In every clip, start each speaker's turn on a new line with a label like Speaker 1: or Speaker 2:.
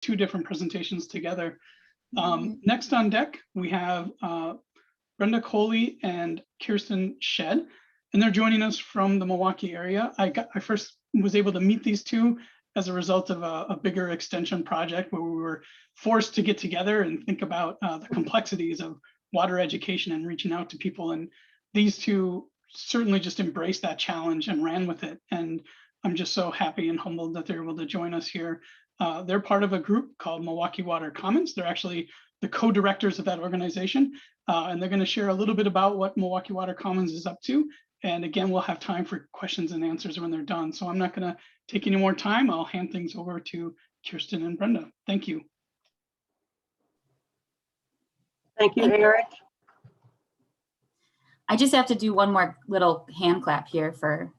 Speaker 1: two different presentations together. Next on deck, we have Brenda, Coley, and Kirsten, Shead, and they're joining us from the Milwaukee area. I first was able to meet these two as a result of a bigger extension project where we were forced to get together and think about the complexities of water education and reaching out to people. And these two certainly just embraced that challenge and ran with it. And I'm just so happy and humbled that they're able to join us here. They're part of a group called Milwaukee Water Commons. They're actually the co-directors of that organization. And they're going to share a little bit about what Milwaukee Water Commons is up to. And again, we'll have time for questions and answers when they're done. So I'm not going to take any more time. I'll hand things over to Kirsten and Brenda. Thank you.
Speaker 2: Thank you, Eric.
Speaker 3: I just have to do one more little hand clap here for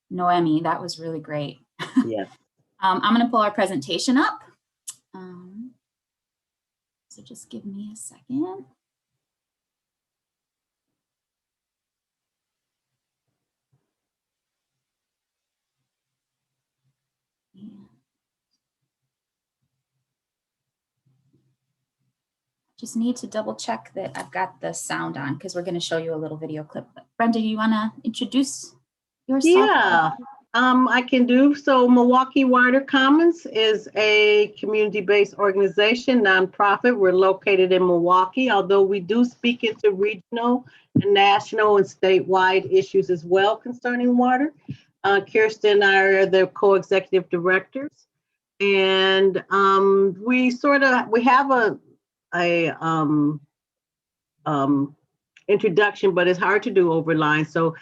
Speaker 3: Noemi. That was really great.
Speaker 2: Yes.
Speaker 3: I'm going to pull our presentation up. So just give me a second. Just need to double check that I've got the sound on because we're going to show you a little video clip. Brenda, do you want to introduce yourself?
Speaker 2: Yeah, I can do. So Milwaukee Water Commons is a community-based organization, nonprofit. We're located in Milwaukee, although we do speak into regional and national and statewide issues as well concerning water. Kirsten and I are the co-executive directors. And we have a introduction, but it's hard to do over line. So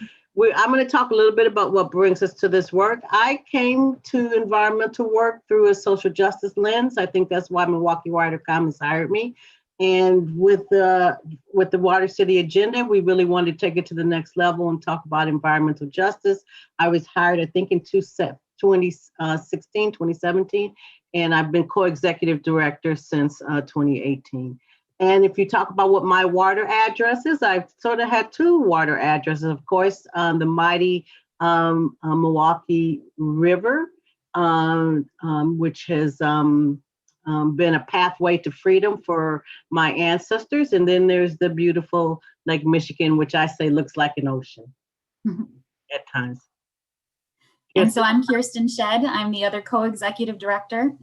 Speaker 2: I'm going to talk a little bit about what brings us to this work. I came to environmental work through a social justice lens. I think that's why Milwaukee Water Commons hired me. And with the Water City agenda, we really wanted to take it to the next level and talk about environmental justice. I was hired, I think, in 2017, and I've been co-executive director since 2018. And if you talk about what my water address is, I've sort of had two water addresses. Of course, the mighty Milwaukee River, which has been a pathway to freedom for my ancestors. And then there's the beautiful Lake Michigan, which I say looks like an ocean at times.
Speaker 3: And so I'm Kirsten Shead. I'm the other co-executive director.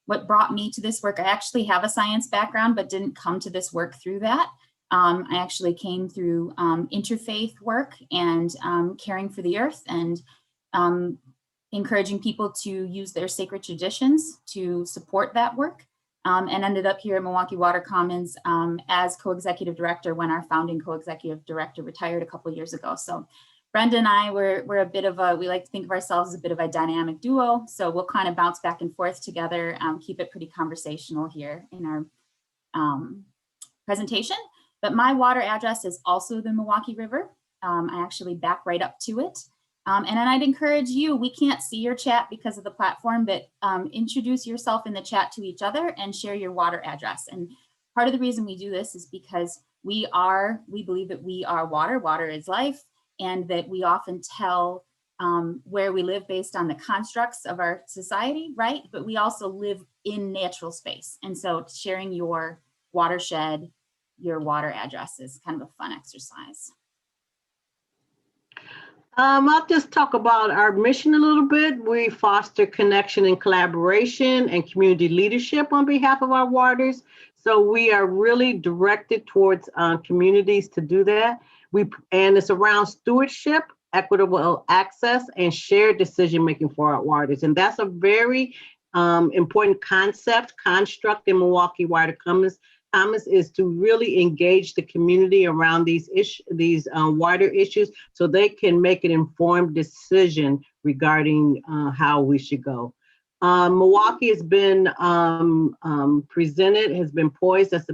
Speaker 3: What brought me to this work, I actually have a science background, but didn't come to this work through that. I actually came through interfaith work and caring for the earth and encouraging people to use their sacred traditions to support that work, and ended up here at Milwaukee Water Commons as co-executive director when our founding co-executive director retired a couple of years ago. So Brenda and I, we're a bit of we like to think of ourselves as a bit of a dynamic duo. So we'll kind of bounce back and forth together, keep it pretty conversational here in our presentation. But my water address is also the Milwaukee River. I actually back right up to it. And then I'd encourage you, we can't see your chat because of the platform, but introduce yourself in the chat to each other and share your water address. And part of the reason we do this is because we believe that we are water, water is life, and that we often tell where we live based on the constructs of our society, right? But we also live in natural space. And so sharing your watershed, your water address is kind of a fun exercise.
Speaker 2: I'll just talk about our mission a little bit. We foster connection and collaboration and community leadership on behalf of our waters. So we are really directed towards communities to do that. And it's around stewardship, equitable access, and shared decision-making for our waters. And that's a very important construct in Milwaukee Water Commons is to really engage the community around these water issues so they can make an informed decision regarding how we should go. Milwaukee has been has been poised as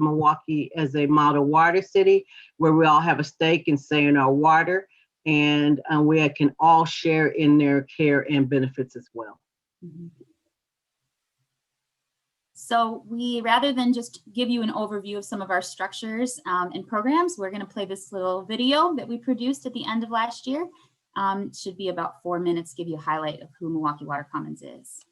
Speaker 2: as a model water city where we all have a stake in say in our water, and we can all share in their care and benefits as well.
Speaker 3: Mm-hmm. So rather than just give you an overview of some of our structures and programs, we're going to play this little video that we produced at the end of last year. It should be about 4 minutes, give you a highlight of who Milwaukee Water Commons is.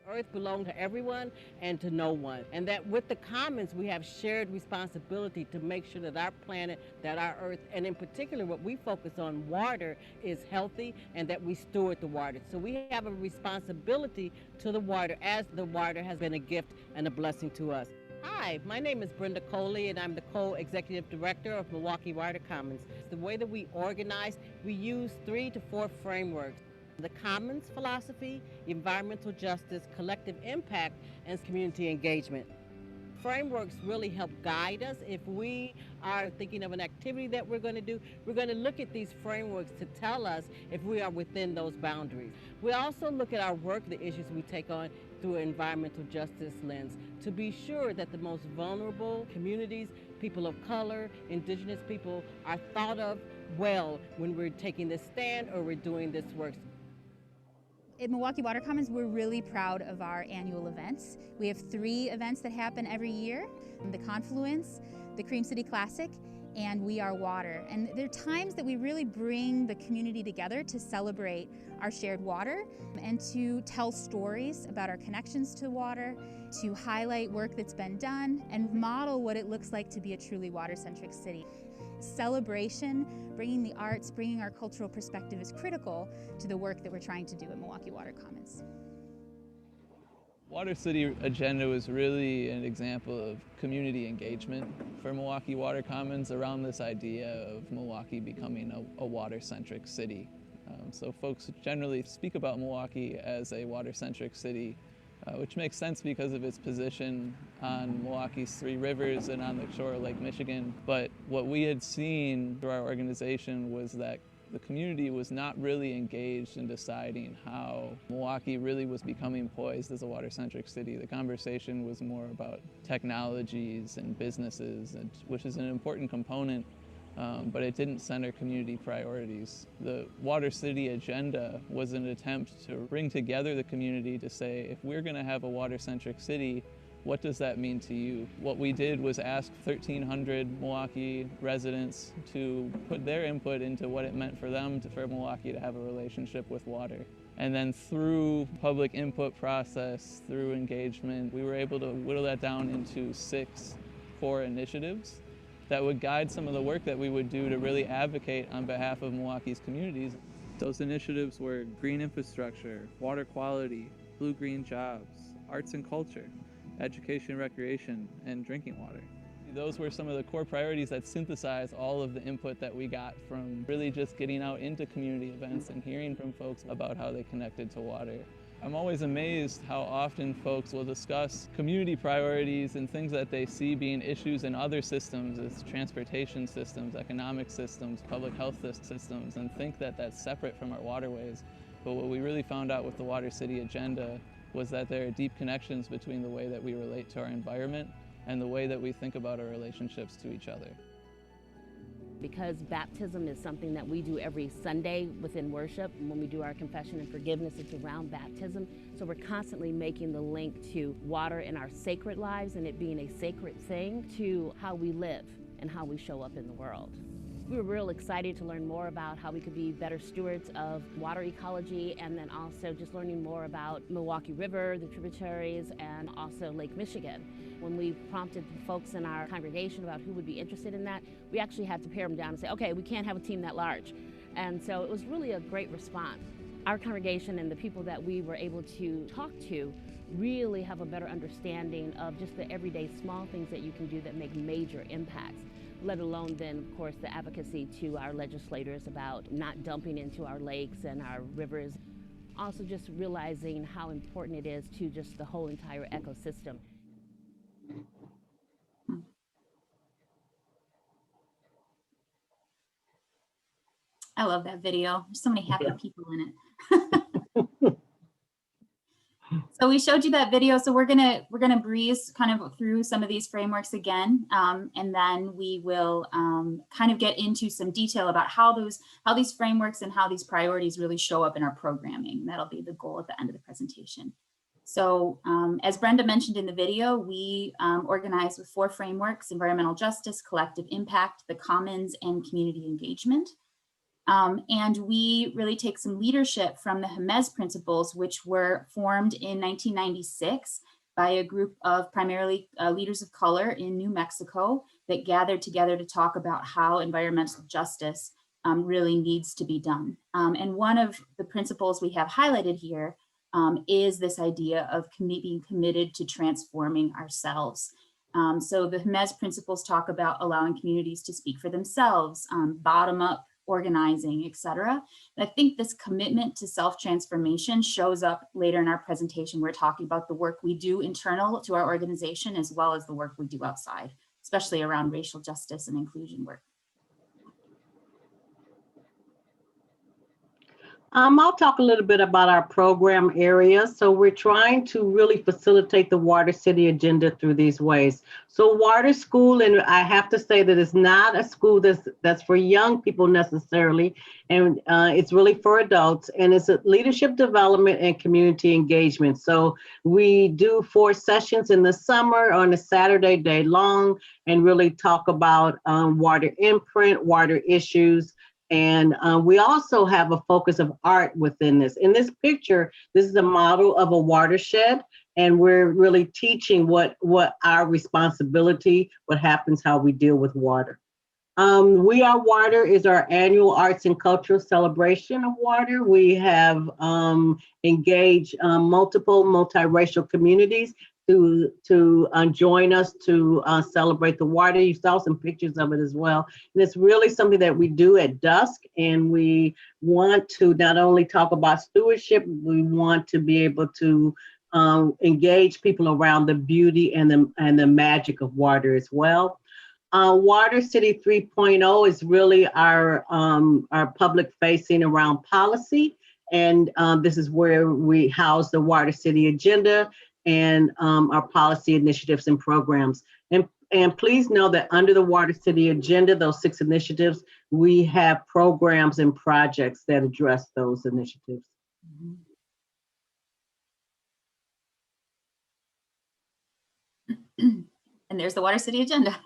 Speaker 4: Earth belongs to everyone and to no one. And that with the commons, we have shared responsibility to make sure that our planet, that our Earth, and in particular what we focus on, water, is healthy and that we steward the water. So we have a responsibility to the water as the water has been a gift and a blessing to us. Hi, my name is Brenda Coley, and I'm the co-executive director of Milwaukee Water Commons. The way that we organize, we use 3 to 4 frameworks: the Commons philosophy, environmental justice, collective impact, and community engagement. Frameworks really help guide us. If we are thinking of an activity that we're going to do, we're going to look at these frameworks to tell us if we are within those boundaries. We also look at our work, the issues we take on, through an environmental justice lens to be sure that the most vulnerable communities, people of color, indigenous people, are thought of well when we're taking this stand or we're doing this work.
Speaker 5: At Milwaukee Water Commons, we're really proud of our annual events. We have 3 events that happen every year: the Confluence, the Cream City Classic, and We Are Water. And there are times that we really bring the community together to celebrate our shared water and to tell stories about our connections to water, to highlight work that's been done, and model what it looks like to be a truly water-centric city. Celebration, bringing the arts, bringing our cultural perspective is critical to the work that we're trying to do at Milwaukee Water Commons.
Speaker 6: Water City Agenda was really an example of community engagement for Milwaukee Water Commons around this idea of Milwaukee becoming a water-centric city. So folks generally speak about Milwaukee as a water-centric city, which makes sense because of its position on Milwaukee's 3 rivers and on the shore of Lake Michigan. But what we had seen through our organization was that the community was not really engaged in deciding how Milwaukee really was becoming poised as a water-centric city. The conversation was more about technologies and businesses, which is an important component, but it didn't center community priorities. The Water City Agenda was an attempt to bring together the community to say, if we're going to have a water-centric city, what does that mean to you? What we did was ask 1,300 Milwaukee residents to put their input into what it meant for them, for Milwaukee to have a relationship with water. And then through public input process, through engagement, we were able to whittle that down into 6 core initiatives that would guide some of the work that we would do to really advocate on behalf of Milwaukee's communities. Those initiatives were green infrastructure, water quality, blue-green jobs, arts and culture, education, recreation, and drinking water. Those were some of the core priorities that synthesize all of the input that we got from really just getting out into community events and hearing from folks about how they connected to water. I'm always amazed how often folks will discuss community priorities and things that they see being issues in other systems, as transportation systems, economic systems, public health systems, and think that that's separate from our waterways. But what we really found out with the Water City Agenda was that there are deep connections between the way that we relate to our environment and the way that we think about our relationships to each other.
Speaker 7: Because baptism is something that we do every Sunday within worship. When we do our confession and forgiveness, it's around baptism. So we're constantly making the link to water in our sacred lives and it being a sacred thing to how we live and how we show up in the world. We were real excited to learn more about how we could be better stewards of water ecology, and then also just learning more about Milwaukee River, the tributaries, and also Lake Michigan. When we prompted folks in our congregation about who would be interested in that, we actually had to pare them down and say, okay, we can't have a team that large. And so it was really a great response. Our congregation and the people that we were able to talk to really have a better understanding of just the everyday small things that you can do that make major impacts, let alone then, of course, the advocacy to our legislators about not dumping into our lakes and our rivers. Also just realizing how important it is to just the whole entire ecosystem.
Speaker 3: I love that video. There's so many happy people in it. So we showed you that video. So we're gonna breeze kind of through some of these frameworks again, and then we will kind of get into some detail about how these frameworks and how these priorities really show up in our programming. That'll be the goal at the end of the presentation. So as Brenda mentioned in the video, we organize with 4 frameworks: environmental justice, collective impact, the commons, and community engagement. And we really take some leadership from the Jemez principles, which were formed in 1996 by a group of primarily leaders of color in New Mexico that gathered together to talk about how environmental justice really needs to be done. And one of the principles we have highlighted here is this idea of being committed to transforming ourselves. So the Jemez principles talk about allowing communities to speak for themselves, bottom-up organizing, et cetera. And I think this commitment to self-transformation shows up later in our presentation. We're talking about the work we do internal to our organization, as well as the work we do outside, especially around racial justice and inclusion work.
Speaker 2: I'll talk a little bit about our program area. So we're trying to really facilitate the Water City agenda through these ways. So Water School, and I have to say that it's not a school that's for young people necessarily, and it's really for adults, and it's a leadership development and community engagement. So we do 4 sessions in the summer on a Saturday day long, and really talk about water imprint, water issues. And we also have a focus of art within this. In this picture, this is a model of a watershed, and we're really teaching what our responsibility, what happens, how we deal with water. We Are Water is our annual arts and cultural celebration of water. We have engaged multiple multiracial communities to join us to celebrate the water. You saw some pictures of it as well. And it's really something that we do at dusk, and we want to not only talk about stewardship, we want to be able to engage people around the beauty and the magic of water as well. Water City 3.0 is really our public facing around policy. And this is where we house the Water City agenda and our policy initiatives and programs. And please know that under the Water City agenda, those 6 initiatives, we have programs and projects that address those initiatives.
Speaker 3: And there's the Water City agenda.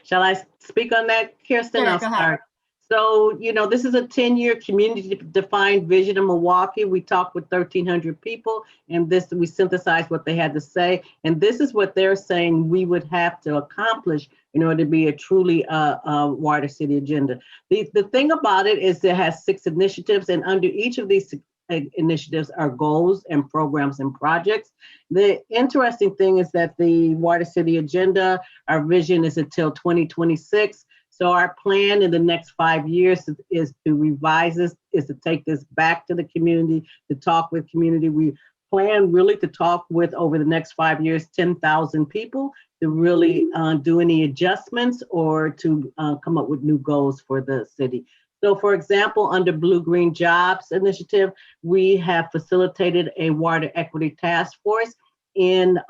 Speaker 2: Shall I speak on that, Kirsten?
Speaker 3: Sure,
Speaker 2: I'll
Speaker 3: go ahead.
Speaker 2: start. So, this is a 10-year community-defined vision of Milwaukee. We talked with 1,300 people, and we synthesized what they had to say. And this is what they're saying we would have to accomplish in order to be a truly Water City agenda. The thing about it is it has 6 initiatives, and under each of these initiatives are goals and programs and projects. The interesting thing is that the Water City agenda, our vision is until 2026. So our plan in the next 5 years is to revise this, is to take this back to the community, to talk with community. We plan really to talk with, over the next 5 years, 10,000 people to really do any adjustments or to come up with new goals for the city. So for example, under Blue Green Jobs Initiative, we have facilitated a water equity task force in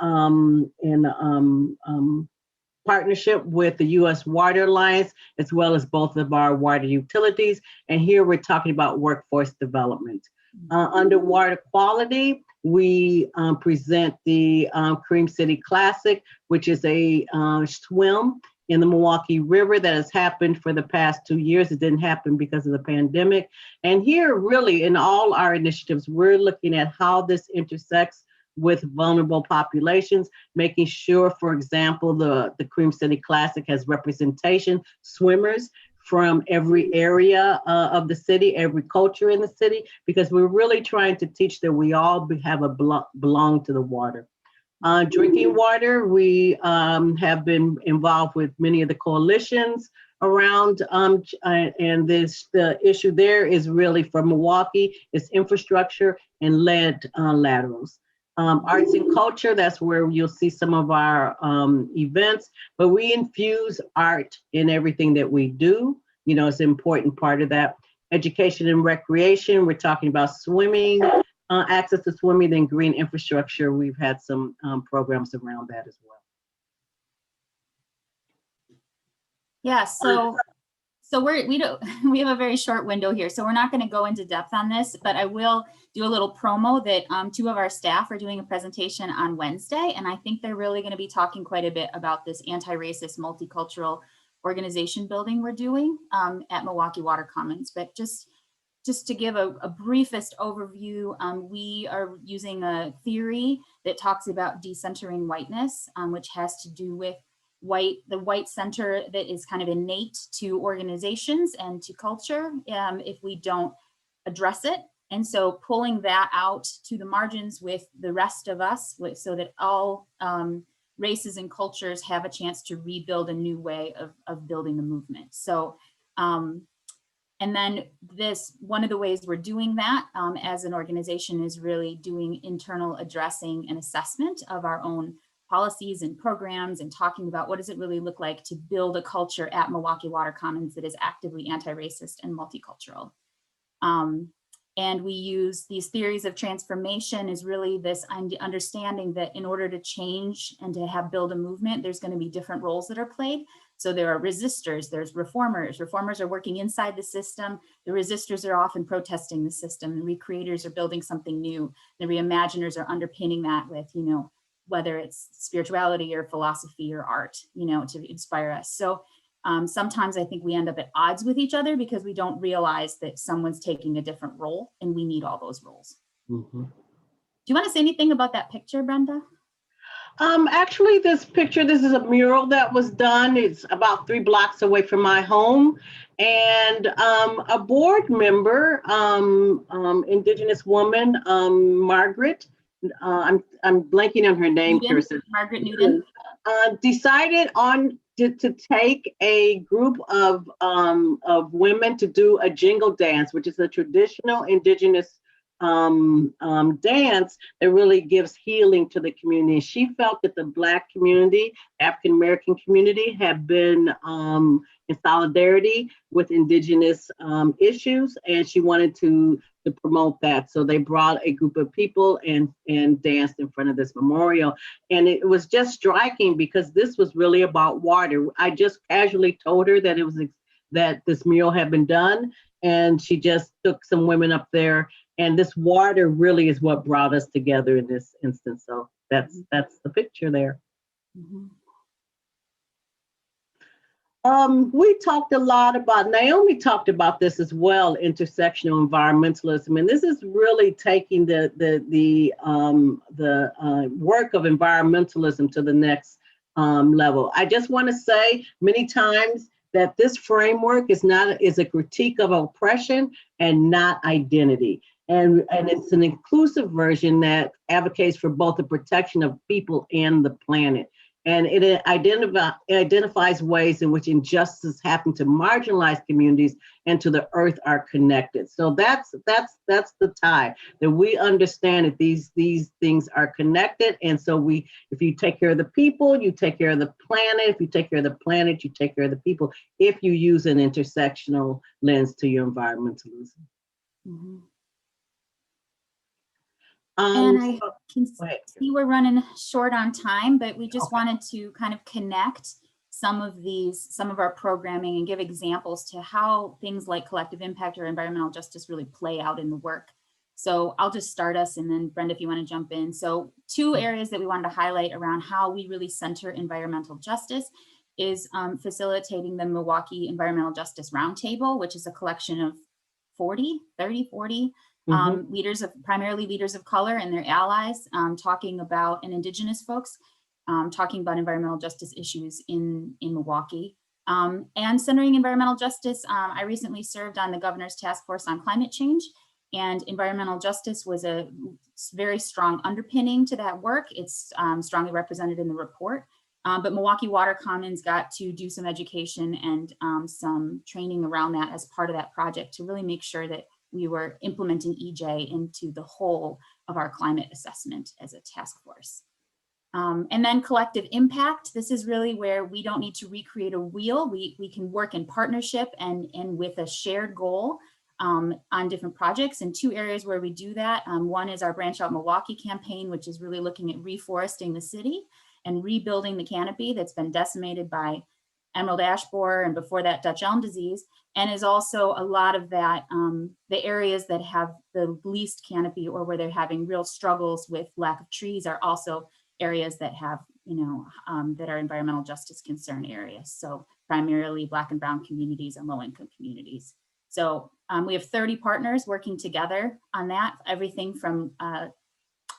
Speaker 2: partnership with the U.S. Water Alliance, as well as both of our water utilities. And here we're talking about workforce development. Under water quality, we present the Cream City Classic, which is a swim in the Milwaukee River that has happened for the past 2 years. It didn't happen because of the pandemic. And here, really, in all our initiatives, we're looking at how this intersects with vulnerable populations, making sure, for example, the Cream City Classic has representation, swimmers from every area of the city, every culture in the city, because we're really trying to teach that we all belong to the water. Drinking water, we have been involved with many of the coalitions around, and the issue there is really for Milwaukee, it's infrastructure and lead laterals. Arts and culture, that's where you'll see some of our events, but we infuse art in everything that we do. It's an important part of that. Education and recreation, we're talking about swimming, access to swimming, and green infrastructure. We've had some programs around that as well.
Speaker 3: Yeah, so we have a very short window here, so we're not going to go into depth on this, but I will do a little promo that 2 of our staff are doing a presentation on Wednesday, and I think they're really going to be talking quite a bit about this anti-racist multicultural organization building we're doing at Milwaukee Water Commons. But just to give a briefest overview, we are using a theory that talks about decentering whiteness, which has to do with the white center that is kind of innate to organizations and to culture if we don't address it. And so pulling that out to the margins with the rest of us so that all races and cultures have a chance to rebuild a new way of building the movement. So, and then one of the ways we're doing that as an organization is really doing internal addressing and assessment of our own policies and programs and talking about what does it really look like to build a culture at Milwaukee Water Commons that is actively anti-racist and multicultural. And we use these theories of transformation is really this understanding that in order to change and to build a movement, there's going to be different roles that are played. So there are resistors, there's reformers. Reformers are working inside the system. The resistors are often protesting the system. The recreators are building something new. The reimaginers are underpinning that with, whether it's spirituality or philosophy or art, to inspire us. So sometimes I think we end up at odds with each other because we don't realize that someone's taking a different role and we need all those roles. Mm-hmm. Do you want to say anything about that picture, Brenda?
Speaker 2: Actually, this is a mural that was done. It's about 3 blocks away from my home. And a board member, Indigenous woman, Margaret, I'm blanking on her name, Kirsten.
Speaker 3: Margaret Newton.
Speaker 2: Decided to take a group of women to do a jingle dance, which is a traditional Indigenous dance that really gives healing to the community. She felt that the Black community, African-American community, had been in solidarity with Indigenous issues, and she wanted to promote that. So they brought a group of people and danced in front of this memorial. And it was just striking because this was really about water. I just casually told her that that this mural had been done, and she just took some women up there. And this water really is what brought us together in this instance. So that's the picture there. Mm-hmm. We talked a lot about, Naomi talked about this as well, intersectional environmentalism, and this is really taking the work of environmentalism to the next level. I just want to say many times that this framework is a critique of oppression and not identity. And it's an inclusive version that advocates for both the protection of people and the planet. And it identifies ways in which injustices happen to marginalized communities and to the earth are connected. So that's the tie, that we understand that these things are connected. And so if you take care of the people, you take care of the planet. If you take care of the planet, you take care of the people, if you use an intersectional lens to your environmentalism. Mm-hmm.
Speaker 3: And I can see we're running short on time, but we just wanted to kind of connect some of our programming and give examples to how things like collective impact or environmental justice really play out in the work. So I'll just start us, and then Brenda, if you want to jump in. So 2 areas that we wanted to highlight around how we really center environmental justice is facilitating the Milwaukee Environmental Justice Roundtable, which is a collection of 40 primarily leaders of color and their allies, talking about, and Indigenous folks, talking about environmental justice issues in Milwaukee. And centering environmental justice, I recently served on the Governor's Task Force on Climate Change, and environmental justice was a very strong underpinning to that work. It's strongly represented in the report. But Milwaukee Water Commons got to do some education and some training around that as part of that project to really make sure that we were implementing EJ into the whole of our climate assessment as a task force. And then collective impact. This is really where we don't need to recreate a wheel. We can work in partnership and with a shared goal on different projects. And 2 areas where we do that. One is our Branch Out Milwaukee campaign, which is really looking at reforesting the city and rebuilding the canopy that's been decimated by emerald ash borer and before that Dutch elm disease, and is also a lot of that, the areas that have the least canopy or where they're having real struggles with lack of trees are also areas that have, that are environmental justice concern areas. So primarily Black and Brown communities and low-income communities. So we have 30 partners working together on that, everything from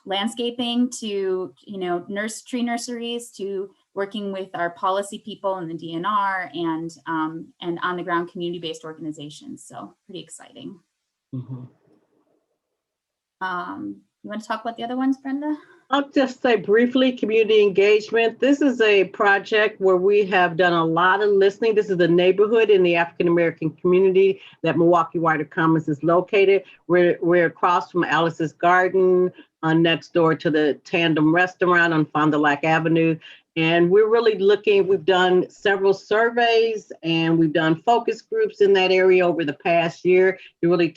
Speaker 3: landscaping to, tree nurseries, to working with our policy people and the DNR and on the ground community-based organizations. So pretty exciting.
Speaker 2: Mm-hmm.
Speaker 3: You want to talk about the other ones, Brenda?
Speaker 2: I'll just say briefly, community engagement. This is a project where we have done a lot of listening. This is the neighborhood in the African-American community that Milwaukee Water Commons is located. We're across from Alice's Garden, next door to the Tandem Restaurant on Fond du Lac Avenue. And we're really looking, we've done several surveys and we've done focus groups in that area over the past year to really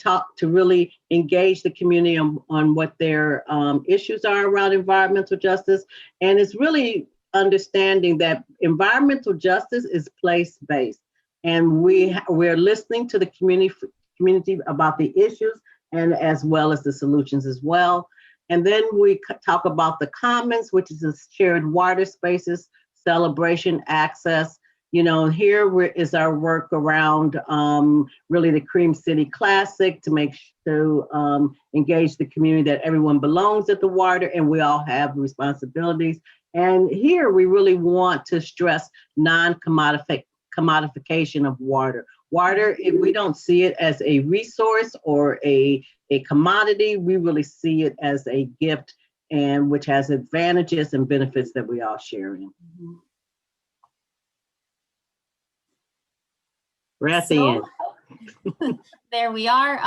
Speaker 2: engage the community on what their issues are around environmental justice. And it's really understanding that environmental justice is place-based. And we're listening to the community about the issues and as well as the solutions as well. And then we talk about the commons, which is the shared water spaces, celebration, access. Here is our work around really the Cream City Classic to engage the community that everyone belongs at the water and we all have responsibilities. And here we really want to stress non-commodification of water. Water, if we don't see it as a resource or a commodity, we really see it as a gift and which has advantages and benefits that we all share in. We're at the end.
Speaker 3: There we are.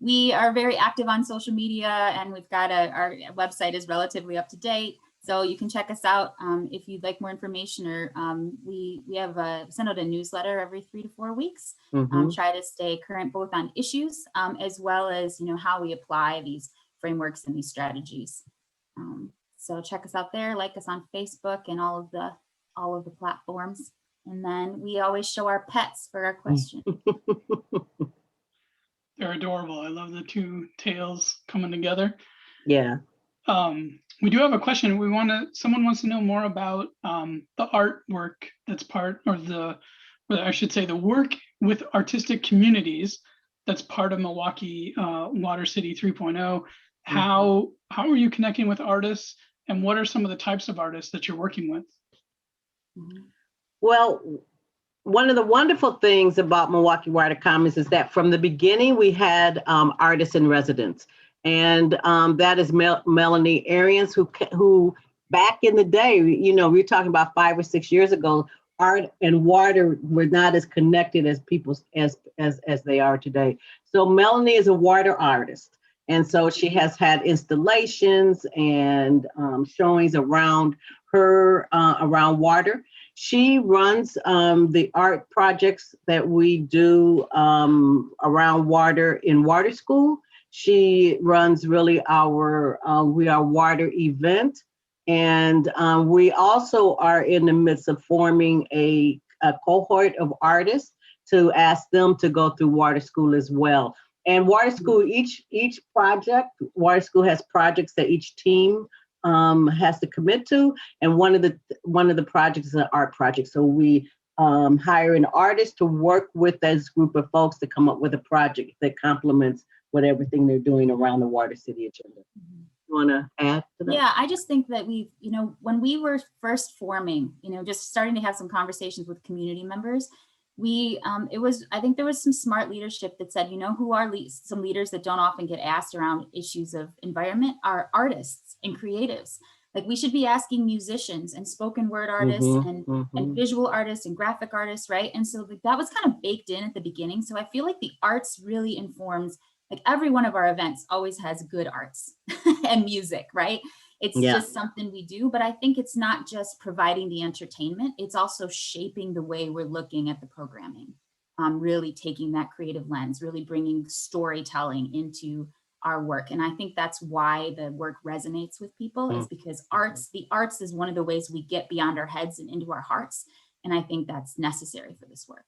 Speaker 3: We are very active on social media and we've got our website is relatively up to date. So you can check us out if you'd like more information, or we have send out a newsletter every 3 to 4 weeks. Try to stay current both on issues as well as how we apply these frameworks and these strategies. So check us out there, like us on Facebook and all of the platforms. And then we always show our pets for our question.
Speaker 1: They're adorable. I love the two tails coming together.
Speaker 2: Yeah.
Speaker 1: We do have a question. Someone wants to know more about the artwork that's part, or I should say the work with artistic communities that's part of Milwaukee Water City 3.0. How are you connecting with artists, and what are some of the types of artists that you're working with?
Speaker 2: Well, one of the wonderful things about Milwaukee Water Commons is that from the beginning we had artists in residence. And that is Melanie Arians, who back in the day, we're talking about 5 or 6 years ago, art and water were not as connected as people as they are today. So Melanie is a water artist. And so she has had installations and showings around around water. She runs the art projects that we do around water in Water School. She runs really our We Are Water event. And we also are in the midst of forming a cohort of artists to ask them to go through Water School as well. And Water School, each project, Water School has projects that each team has to commit to. And one of the projects is an art project. So we hire an artist to work with this group of folks to come up with a project that complements what everything they're doing around the Water City agenda. You want to add to that?
Speaker 3: Yeah, I just think that when we were first forming, just starting to have some conversations with community members, I think there was some smart leadership that said, who are some leaders that don't often get asked around issues of environment are artists and creatives. Like we should be asking musicians and spoken word artists and visual artists and graphic artists, right? And so that was kind of baked in at the beginning. So I feel like the arts really informs, like every one of our events always has good arts and music, right? It's just something we do, but I think it's not just providing the entertainment, it's also shaping the way we're looking at the programming, really taking that creative lens, really bringing storytelling into our work. And I think that's why the work resonates with people is because the arts is one of the ways we get beyond our heads and into our hearts. And I think that's necessary for this work.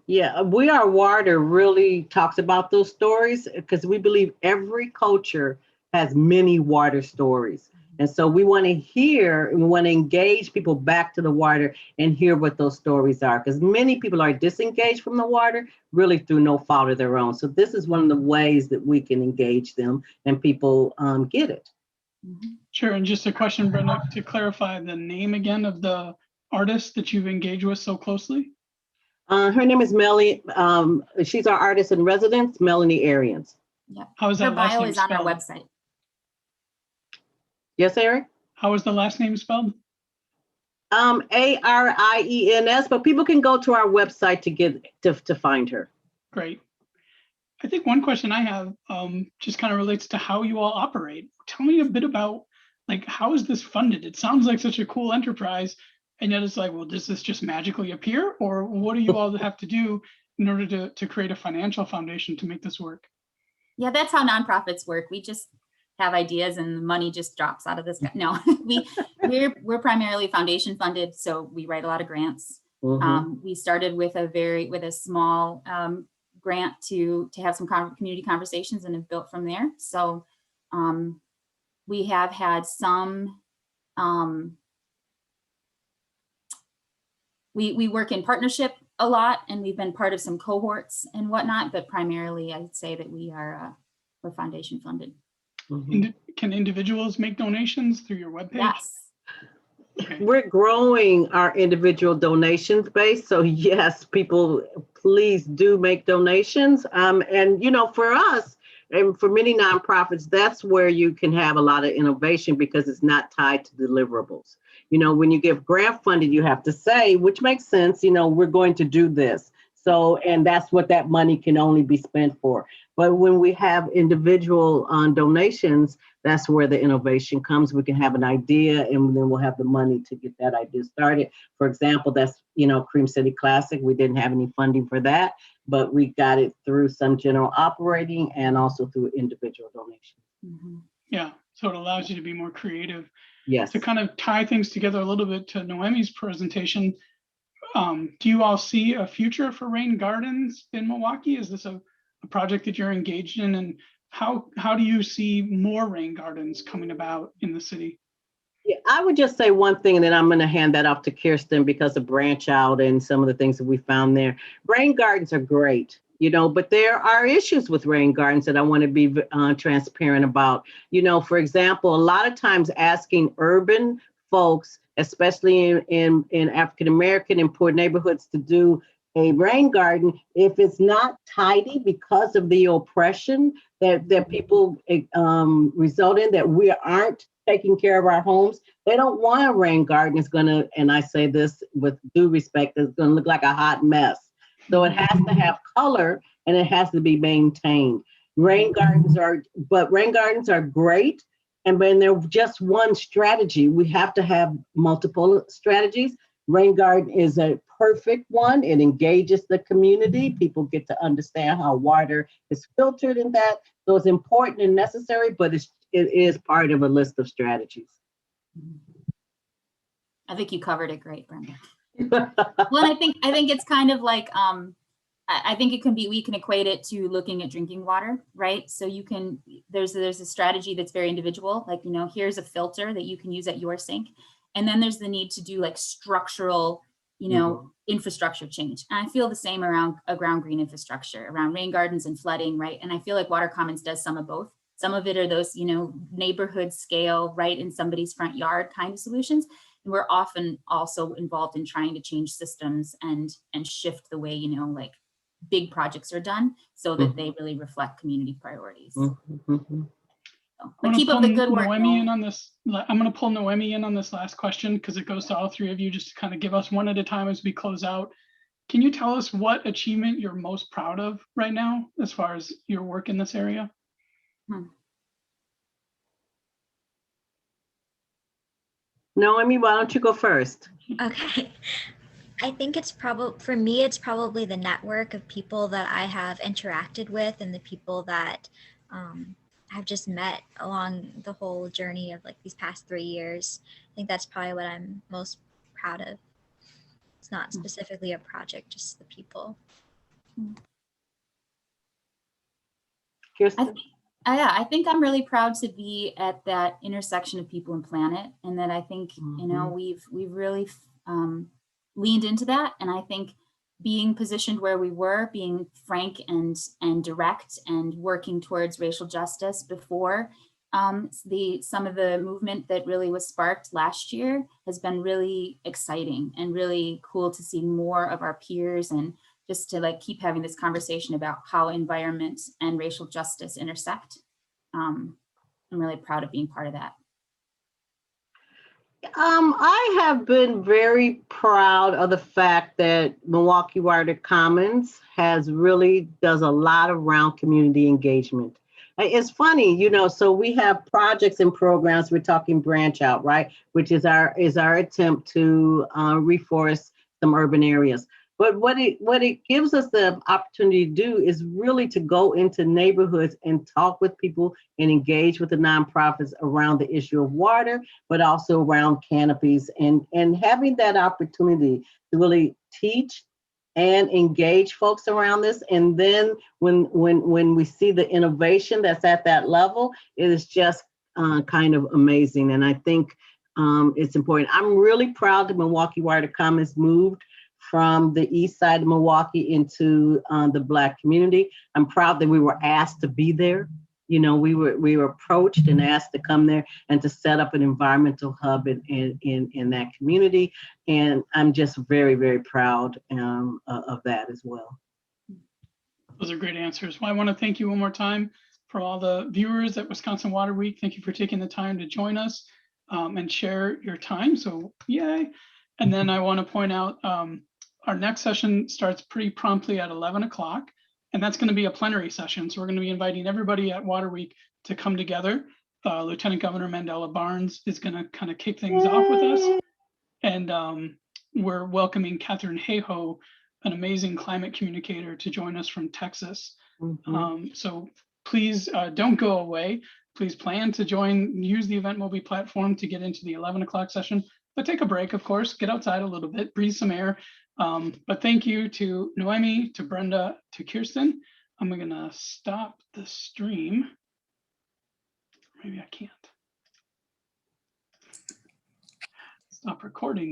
Speaker 2: Yeah, We Are Water really talks about those stories because we believe every culture has many water stories. And so we want to hear and we want to engage people back to the water and hear what those stories are, because many people are disengaged from the water really through no fault of their own. So this is one of the ways that we can engage them and people get it.
Speaker 1: Sure. And just a question, Brenda, to clarify the name again of the artist that you've engaged with so closely.
Speaker 2: Her name is Melanie. She's our artist in residence, Melanie Arians.
Speaker 3: Yeah.
Speaker 1: How is that
Speaker 3: Her
Speaker 1: last
Speaker 3: bio
Speaker 1: name
Speaker 3: is on our
Speaker 1: spelled?
Speaker 3: website.
Speaker 2: Yes, Eric?
Speaker 1: How is the last name spelled?
Speaker 2: Ariens, but people can go to our website to get to find her.
Speaker 1: Great. I think one question I have just kind of relates to how you all operate. Tell me a bit about, like, how is this funded? It sounds like such a cool enterprise, and yet it's like, well, does this just magically appear, or what do you all have to do in order to create a financial foundation to make this work?
Speaker 3: Yeah, that's how nonprofits work. We just have ideas and the money just drops out of the sky. No, we're primarily foundation funded, so we write a lot of grants. We started with a small grant to have some community conversations and have built from there. So we have had some, we work in partnership a lot, and we've been part of some cohorts and whatnot, but primarily I'd say that we're foundation funded.
Speaker 1: Can individuals make donations through your webpage?
Speaker 3: Yes.
Speaker 1: Okay.
Speaker 2: We're growing our individual donations base. So yes, people, please do make donations. And you know, for us and for many nonprofits, that's where you can have a lot of innovation because it's not tied to deliverables. You know, when you give grant funded, you have to say, which makes sense, you know, we're going to do this. So, and that's what that money can only be spent for. But when we have individual donations, that's where the innovation comes. We can have an idea and then we'll have the money to get that idea started. For example, that's, you know, Cream City Classic. We didn't have any funding for that, but we got it through some general operating and also through individual donations.
Speaker 1: Yeah, so it allows you to be more creative.
Speaker 2: Yes.
Speaker 1: To kind of tie things together a little bit to Noemi's presentation, do you all see a future for rain gardens in Milwaukee? Is this a project that you're engaged in, and how do you see more rain gardens coming about in the city?
Speaker 2: Yeah, I would just say one thing, and then I'm going to hand that off to Kirsten because of branch out and some of the things that we found there. Rain gardens are great, you know, but there are issues with rain gardens that I want to be transparent about. You know, for example, a lot of times asking urban folks, especially in African-American and poor neighborhoods, to do a rain garden, if it's not tidy because of the oppression that people result in, that we aren't taking care of our homes, they don't want a rain garden. It's gonna, and I say this with due respect, it's gonna look like a hot mess. So it has to have color and it has to be maintained. Rain gardens are great. And when they're just one strategy, we have to have multiple strategies. Rain garden is a perfect one. It engages the community. People get to understand how water is filtered in that. So it's important and necessary, but it is part of a list of strategies.
Speaker 3: I think you covered it great, Brenda. Well, I think it's kind of like, I think it can be, we can equate it to looking at drinking water, right? So you can, there's a strategy that's very individual, like, you know, here's a filter that you can use at your sink. And then there's the need to do like structural, you know, infrastructure change. And I feel the same around green infrastructure, around rain gardens and flooding, right? And I feel like Water Commons does some of both. Some of it are those, you know, neighborhood scale, right in somebody's front yard kind of solutions. And we're often also involved in trying to change systems and shift the way, you know, like big projects are done so that they really reflect community priorities. So, but keep up the good work.
Speaker 1: Noemi in on this. I'm going to pull Noemi in on this last question because it goes to all three of you, just to kind of give us one at a time as we close out. Can you tell us what achievement you're most proud of right now as far as your work in this area?
Speaker 2: Noemi, why don't you go first?
Speaker 8: Okay. I think it's probably, for me, it's probably the network of people that I have interacted with and the people that I've just met along the whole journey of like these past 3 years. I think that's probably what I'm most proud of. It's not specifically a project, just the people.
Speaker 2: Kirsten?
Speaker 3: Yeah, I think I'm really proud to be at that intersection of people and planet, and that I think you know we've really leaned into that, and I think being positioned where we were, being frank and direct, and working towards racial justice before some of the movement that really was sparked last year has been really exciting and really cool to see more of our peers, and just to like keep having this conversation about how environment and racial justice intersect. I'm really proud of being part of that.
Speaker 2: I have been very proud of the fact that Milwaukee Water Commons does a lot around community engagement. It's funny, you know, so we have projects and programs. We're talking Branch Out, right? Which is our attempt to reforest some urban areas. But what it gives us the opportunity to do is really to go into neighborhoods and talk with people and engage with the nonprofits around the issue of water, but also around canopies, and having that opportunity to really teach and engage folks around this. And then when we see the innovation that's at that level, it is just kind of amazing. And I think it's important. I'm really proud that Milwaukee Water Commons moved from the east side of Milwaukee into the Black community. I'm proud that we were asked to be there. You know, we were approached and asked to come there and to set up an environmental hub in that community. And I'm just very, very proud of that as well.
Speaker 1: Those are great answers. Well, I want to thank you one more time for all the viewers at Wisconsin Water Week. Thank you for taking the time to join us and share your time. So yay. And then I want to point out our next session starts pretty promptly at 11 o'clock, and that's going to be a plenary session. So we're going to be inviting everybody at Water Week to come together. Lieutenant Governor Mandela Barnes is going to kind of kick things off with us. And we're welcoming Catherine Hayhoe, an amazing climate communicator, to join us from Texas. So please don't go away. Please plan to use the Event Mobi platform to get into the 11 o'clock session, but take a break, of course, get outside a little bit, breathe some air. But thank you to Noemi, to Brenda, to Kirsten. I'm gonna stop the stream. Maybe I can't. Stop recording.